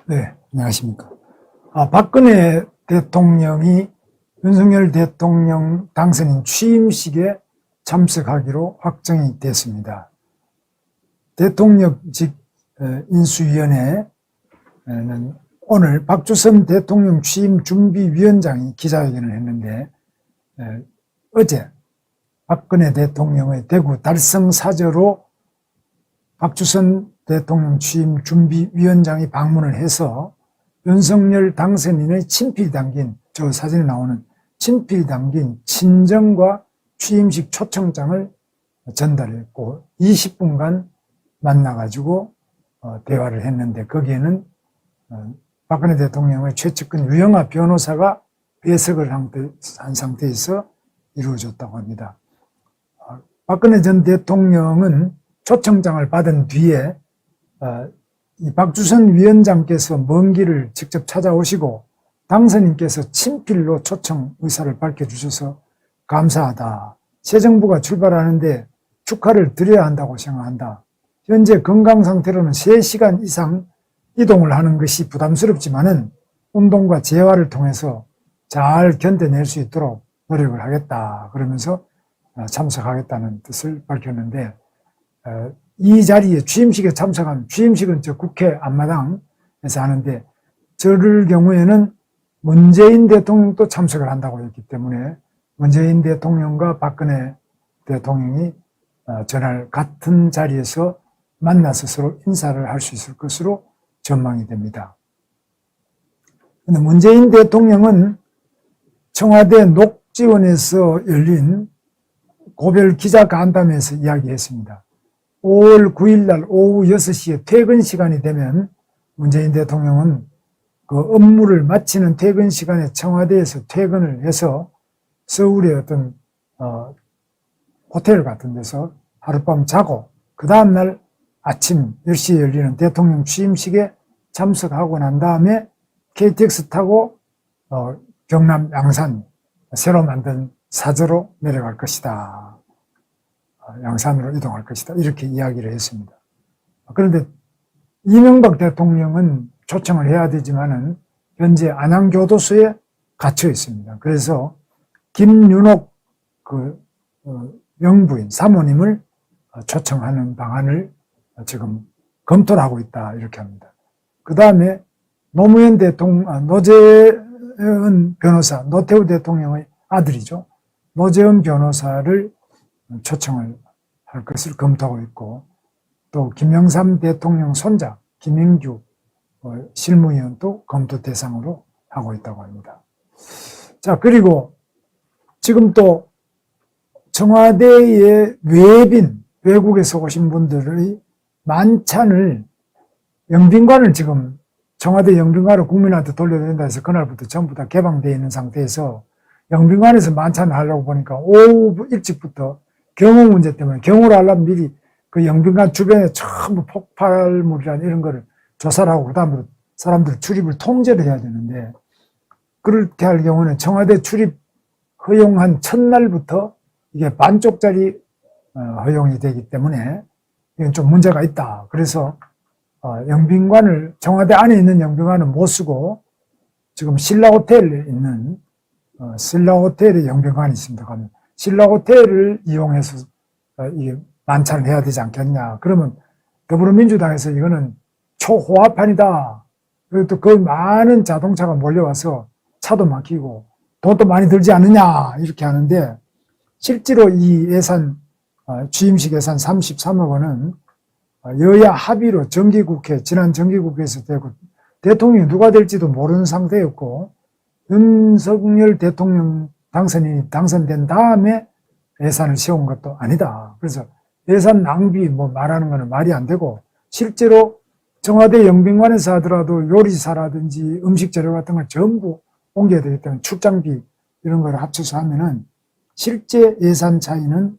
네, 안녕하십니까. 박근혜 대통령이 윤석열 대통령 당선인 취임식에 참석하기로 확정이 됐습니다. 대통령직 인수위원회는 오늘 박주선 대통령 취임 준비위원장이 기자회견을 했는데 어제 박근혜 대통령의 대구 달성 사저로 박주선 대통령 취임 준비위원장이 방문을 해서 윤석열 당선인의 친필이 담긴, 저 사진에 나오는 친필이 담긴 친정과 취임식 초청장을 전달했고 20분간 만나가지고 대화를 했는데 거기에는 박근혜 대통령의 최측근 유영하 변호사가 배석을 한 상태에서 이루어졌다고 합니다. 박근혜 전 대통령은 초청장을 받은 뒤에 이 박주선 위원장께서 먼 길을 직접 찾아오시고 당선인께서 친필로 초청 의사를 밝혀주셔서 감사하다. 새 정부가 출발하는데 축하를 드려야 한다고 생각한다. 현재 건강 상태로는 3시간 이상 이동을 하는 것이 부담스럽지만은 운동과 재활을 통해서 잘 견뎌낼 수 있도록 노력을 하겠다. 그러면서 참석하겠다는 뜻을 밝혔는데 이 자리에 취임식에 참석한, 취임식은 저 국회 앞마당에서 하는데 저럴 경우에는 문재인 대통령도 참석을 한다고 했기 때문에 문재인 대통령과 박근혜 대통령이 전날 같은 자리에서 만나서 서로 인사를 할 수 있을 것으로 전망이 됩니다. 그런데 문재인 대통령은 청와대 녹지원에서 열린 고별 기자간담회에서 이야기했습니다. 5월 9일 날 오후 6시에 퇴근 시간이 되면 문재인 대통령은 그 업무를 마치는 퇴근 시간에 청와대에서 퇴근을 해서 서울의 어떤 호텔 같은 데서 하룻밤 자고 그 다음날 아침 10시에 열리는 대통령 취임식에 참석하고 난 다음에 KTX 타고 경남 양산 새로 만든 사저로 내려갈 것이다. 양산으로 이동할 것이다. 이렇게 이야기를 했습니다. 그런데 이명박 대통령은 초청을 해야 되지만은 현재 안양교도소에 갇혀 있습니다. 그래서 김윤옥 영부인, 사모님을 초청하는 방안을 지금 검토를 하고 있다. 이렇게 합니다. 그 다음에 노무현 대통령, 노재은 변호사, 노태우 대통령의 아들이죠. 노재은 변호사를 초청을 할 것을 검토하고 있고 또 김영삼 대통령 손자 김영규 실무위원도 검토 대상으로 하고 있다고 합니다. 자, 그리고 지금 또 청와대의 외빈, 외국에서 오신 분들의 만찬을 영빈관을 지금 청와대 영빈관을 국민한테 돌려야 된다 해서 그날부터 전부 다 개방되어 있는 상태에서 영빈관에서 만찬을 하려고 보니까 오후 일찍부터 경호 문제 때문에 경호를 하려면 미리 그 영빈관 주변에 전부 폭발물이나 이런 거를 조사를 하고 그다음으로 사람들 출입을 통제를 해야 되는데 그렇게 할 경우는 청와대 출입 허용한 첫날부터 이게 반쪽짜리 허용이 되기 때문에 이건 좀 문제가 있다. 그래서 영빈관을 청와대 안에 있는 영빈관은 못 쓰고 지금 신라호텔에 있는 신라호텔에 영빈관이 있습니다. 가면 신라호텔을 이용해서 이게 만찬을 해야 되지 않겠냐. 그러면 더불어민주당에서 이거는 초호화판이다. 그리고 또 그 많은 자동차가 몰려와서 차도 막히고 돈도 많이 들지 않느냐 이렇게 하는데 실제로 이 예산 취임식 예산 33억 원은 여야 합의로 정기국회 지난 정기국회에서 되고 대통령이 누가 될지도 모르는 상태였고 윤석열 대통령 당선인이 당선된 다음에 예산을 세운 것도 아니다. 그래서 예산 낭비 말하는 거는 말이 안 되고 실제로 청와대 영빈관에서 하더라도 요리사라든지 음식 재료 같은 걸 전부 옮겨야 되기 때문에 출장비 이런 걸 합쳐서 하면은 실제 예산 차이는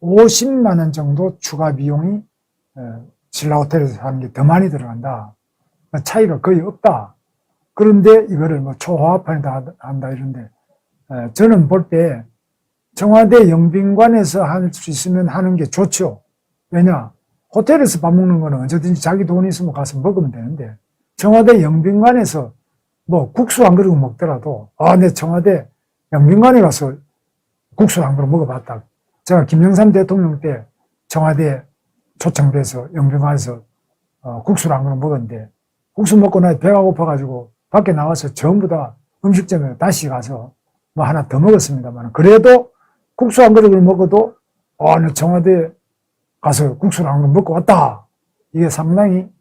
50만 원 정도 추가 비용이 신라호텔에서 하는 게 더 많이 들어간다. 차이가 거의 없다. 그런데 이거를 초호화판이다 한다 이런데 저는 볼 때 청와대 영빈관에서 할 수 있으면 하는 게 좋죠. 왜냐? 호텔에서 밥 먹는 거는 언제든지 자기 돈이 있으면 가서 먹으면 되는데 청와대 영빈관에서 뭐 국수 한 그릇 먹더라도, 내 청와대 영빈관에 가서 국수 한 그릇 먹어봤다. 제가 김영삼 대통령 때 청와대 초청돼서 영빈관에서 국수를 한 그릇 먹었는데, 국수 먹고 나서 배가 고파가지고 밖에 나와서 전부 다 음식점에 다시 가서 뭐 하나 더 먹었습니다만, 그래도 국수 한 그릇을 먹어도, 나 청와대 가서 국수를 한 그릇 먹고 왔다. 이게 상당히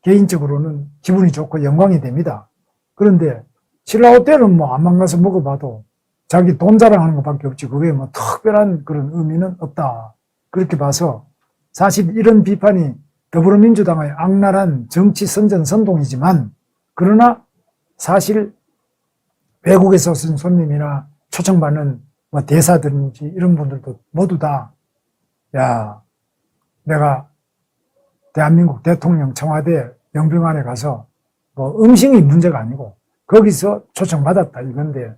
개인적으로는 기분이 좋고 영광이 됩니다. 그런데 신라호 때는 뭐 안만 가서 먹어봐도 자기 돈 자랑하는 것밖에 없지, 그게 뭐 특별한 그런 의미는 없다. 그렇게 봐서 사실 이런 비판이 더불어민주당의 악랄한 정치 선전선동이지만, 그러나 사실 외국에서 오신 손님이나 초청받는 뭐 대사든지 이런 분들도 모두 다, 내가 대한민국 대통령 청와대 영빈관에 가서 뭐 음식이 문제가 아니고 거기서 초청받았다 이건데,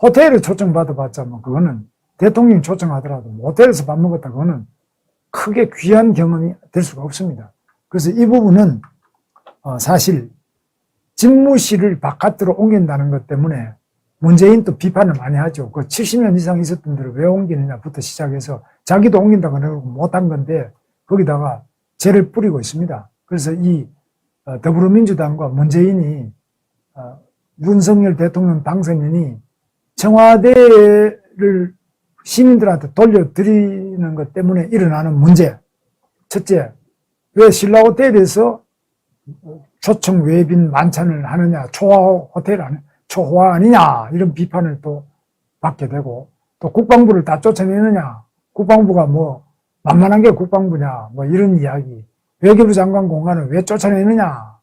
호텔에 초청받아봤자 뭐 그거는 대통령이 초청하더라도 호텔에서 밥 먹었다 그거는 크게 귀한 경험이 될 수가 없습니다. 그래서 이 부분은 사실 집무실을 바깥으로 옮긴다는 것 때문에 문재인도 비판을 많이 하죠. 그 70년 이상 있었던 데를 왜 옮기느냐부터 시작해서 자기도 옮긴다고 하고 못한 건데 거기다가 죄를 뿌리고 있습니다. 그래서 이 더불어민주당과 문재인이 윤석열 대통령 당선인이 청와대를 시민들한테 돌려드리는 것 때문에 일어나는 문제. 첫째, 왜 신라호텔에서 초청 외빈 만찬을 하느냐, 초호화 아니냐, 이런 비판을 또 받게 되고, 또 국방부를 다 쫓아내느냐, 국방부가 뭐 만만한 게 국방부냐, 뭐 이런 이야기. 외교부 장관 공간을 왜 쫓아내느냐,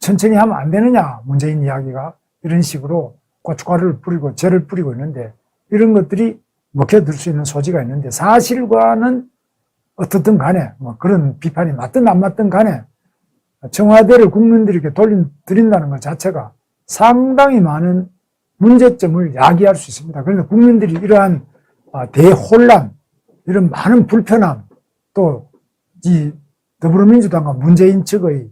천천히 하면 안 되느냐, 문재인 이야기가 이런 식으로 고춧가루를 뿌리고 죄를 뿌리고 있는데, 이런 것들이 먹혀들 수 있는 소지가 있는데, 사실과는 어떻든 간에 뭐 그런 비판이 맞든 안 맞든 간에 청와대를 국민들에게 돌려드린다는 것 자체가 상당히 많은 문제점을 야기할 수 있습니다. 그런데 국민들이 이러한 대혼란, 이런 많은 불편함, 또 이 더불어민주당과 문재인 측의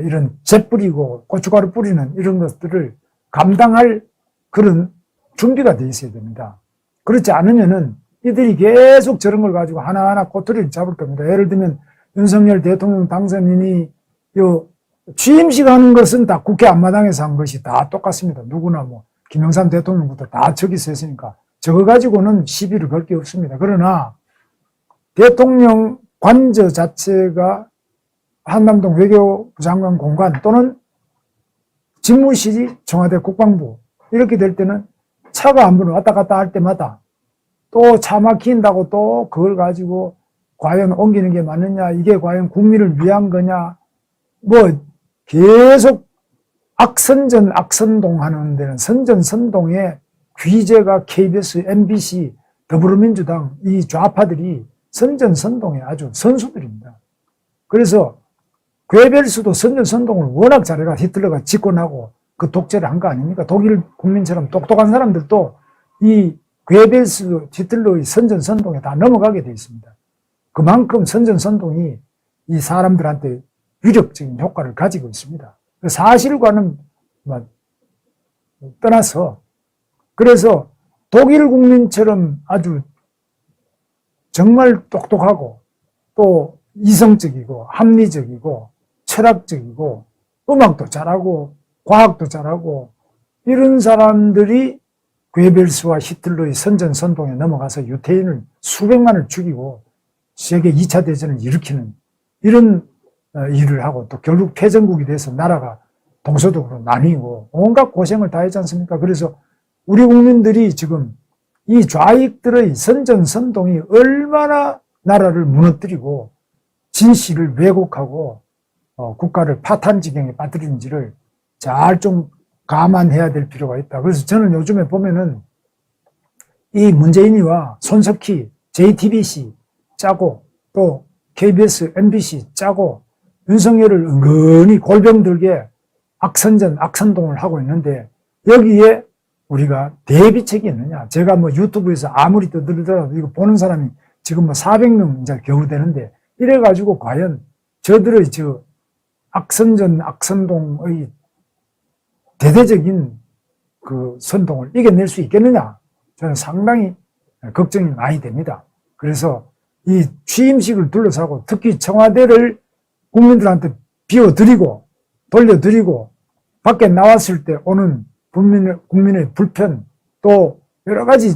이런 재 뿌리고 고춧가루 뿌리는 이런 것들을 감당할 그런 준비가 돼 있어야 됩니다. 그렇지 않으면은 이들이 계속 저런 걸 가지고 하나하나 꼬투리를 잡을 겁니다. 예를 들면 윤석열 대통령 당선인이 취임식 하는 것은 다 국회 앞마당에서 한 것이 다 똑같습니다. 누구나 뭐 김영삼 대통령부터 다 저기서 했으니까 저거 가지고는 시비를 걸 게 없습니다. 그러나 대통령 관저 자체가 한남동 외교부 장관 공간 또는 집무실이 청와대 국방부, 이렇게 될 때는 차가 한 번 왔다 갔다 할 때마다 또 차 막힌다고 또 그걸 가지고 과연 옮기는 게 맞느냐, 이게 과연 국민을 위한 거냐, 뭐 계속 악선전 악선동 하는 데는 선전선동의 귀재가 KBS, MBC, 더불어민주당 이 좌파들이 선전선동의 아주 선수들입니다. 그래서 괴벨스도 선전선동을 워낙 잘해가 히틀러가 집권하고 그 독재를 한 거 아닙니까? 독일 국민처럼 똑똑한 사람들도 이 괴벨스, 히틀러의 선전선동에 다 넘어가게 돼 있습니다. 그만큼 선전선동이 이 사람들한테 유력적인 효과를 가지고 있습니다. 사실과는 떠나서, 그래서 독일 국민처럼 아주 정말 똑똑하고 또 이성적이고 합리적이고 철학적이고 음악도 잘하고 과학도 잘하고 이런 사람들이 괴벨스와 히틀러의 선전선동에 넘어가서 유태인을 수백만을 죽이고 세계 2차 대전을 일으키는 이런 일을 하고 또 결국 패전국이 돼서 나라가 동서독으로 나뉘고 온갖 고생을 다 했지 않습니까? 그래서 우리 국민들이 지금 이 좌익들의 선전선동이 얼마나 나라를 무너뜨리고 진실을 왜곡하고 국가를 파탄지경에 빠뜨리는지를 잘 좀 감안해야 될 필요가 있다. 그래서 저는 요즘에 보면은 이 문재인이와 손석희, JTBC 짜고 또 KBS, MBC 짜고 윤석열을 은근히 골병들게 악선전, 악선동을 하고 있는데 여기에 우리가 대비책이 있느냐. 제가 뭐 유튜브에서 아무리 떠들더라도 이거 보는 사람이 지금 뭐 400명 이제 겨우 되는데 이래가지고 과연 저들의 악선전, 악선동의 대대적인 그 선동을 이겨낼 수 있겠느냐? 저는 상당히 걱정이 많이 됩니다. 그래서 이 취임식을 둘러싸고 특히 청와대를 국민들한테 비워드리고 돌려드리고 밖에 나왔을 때 오는 국민의 불편, 또 여러 가지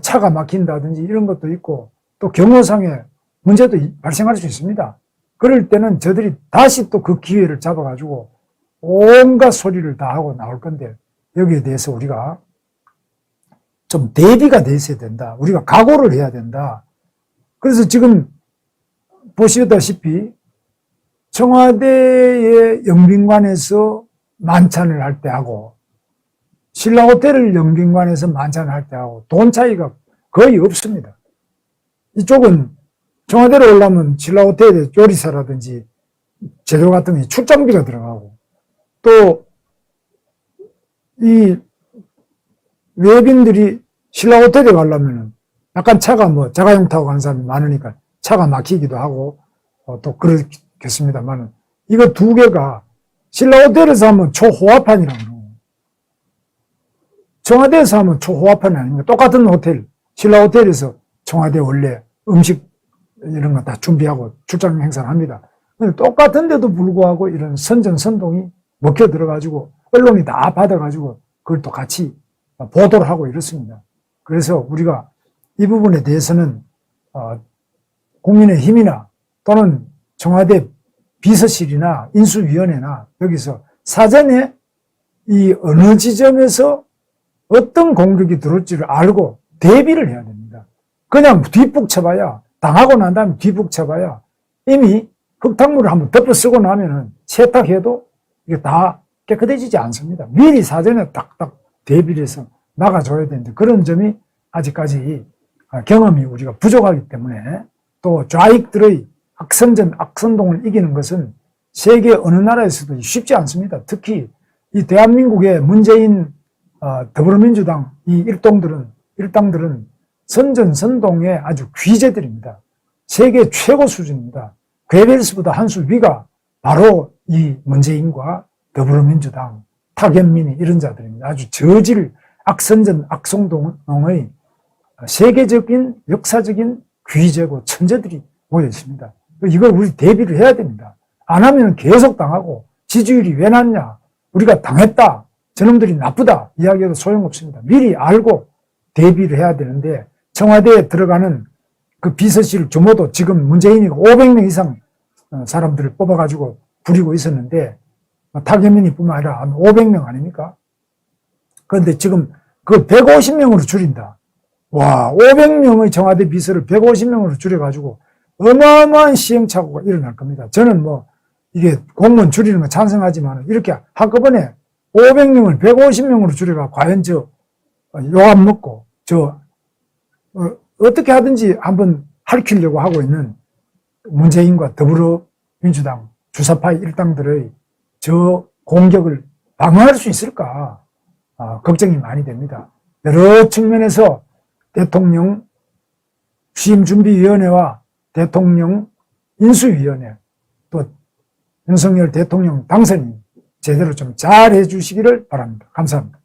차가 막힌다든지 이런 것도 있고 또 경호상의 문제도 발생할 수 있습니다. 그럴 때는 저들이 다시 또 그 기회를 잡아가지고 온갖 소리를 다 하고 나올 건데, 여기에 대해서 우리가 좀 대비가 돼 있어야 된다. 우리가 각오를 해야 된다. 그래서 지금 보시다시피 청와대의 영빈관에서 만찬을 할 때 하고 신라호텔을 영빈관에서 만찬을 할 때 하고 돈 차이가 거의 없습니다. 이쪽은 청와대로 오려면 신라호텔에 요리사라든지 재료 같은 게 출장비가 들어가고, 또 이 외빈들이 신라호텔에 가려면은 약간 차가 자가용 타고 가는 사람이 많으니까 차가 막히기도 하고 또 그렇겠습니다만, 이거 두 개가 신라호텔에서 하면 초호화판이라고 그러고 청와대에서 하면 초호화판이 아닙니까? 똑같은 호텔, 신라호텔에서 청와대 원래 음식 이런 거 다 준비하고 출장 행사를 합니다. 근데 똑같은데도 불구하고 이런 선전선동이 먹혀 들어가지고 언론이 다 받아가지고 그걸 또 같이 보도를 하고 이렇습니다. 그래서 우리가 이 부분에 대해서는 국민의힘이나 또는 청와대 비서실이나 인수위원회나 여기서 사전에 이 어느 지점에서 어떤 공격이 들어올지를 알고 대비를 해야 됩니다. 그냥 뒷북 쳐봐야, 당하고 난 다음에 뒷북 쳐봐야 이미 흙탕물을 한번 덮어 쓰고 나면은 세탁해도 이게 다 깨끗해지지 않습니다. 미리 사전에 딱딱 대비를 해서 막아줘야 되는데, 그런 점이 아직까지 경험이 우리가 부족하기 때문에, 또 좌익들의 악선전, 악선동을 이기는 것은 세계 어느 나라에서도 쉽지 않습니다. 특히 이 대한민국의 문재인 더불어민주당 이 일당들은 선전선동의 아주 귀재들입니다. 세계 최고 수준입니다. 괴벨스보다 한 수 위가 바로 이 문재인과 더불어민주당, 타견민이 이런 자들입니다. 아주 저질 악선전, 악성동의 세계적인 역사적인 귀재고 천재들이 모여 있습니다. 이걸 우리 대비를 해야 됩니다. 안 하면 계속 당하고 지지율이 왜 낮냐, 우리가 당했다, 저놈들이 나쁘다 이야기해도 소용없습니다. 미리 알고 대비를 해야 되는데, 청와대에 들어가는 그 비서실 규모도 지금 문재인이 500명 이상 사람들을 뽑아가지고 부리고 있었는데, 타겟민이 뿐만 아니라 한 500명 아닙니까? 그런데 지금 그 150명으로 줄인다. 와, 500명의 청와대 비서를 150명으로 줄여가지고 어마어마한 시행착오가 일어날 겁니다. 저는 이게 공무원 줄이는 거 찬성하지만, 이렇게 한꺼번에 500명을 150명으로 줄여가 과연 요압 먹고 어떻게 하든지 한번 할퀴려고 하고 있는 문재인과 더불어민주당 주사파 일당들의 저 공격을 방어할 수 있을까 걱정이 많이 됩니다. 여러 측면에서 대통령 취임준비위원회와 대통령 인수위원회, 또 윤석열 대통령 당선인 제대로 좀 잘 해주시기를 바랍니다. 감사합니다.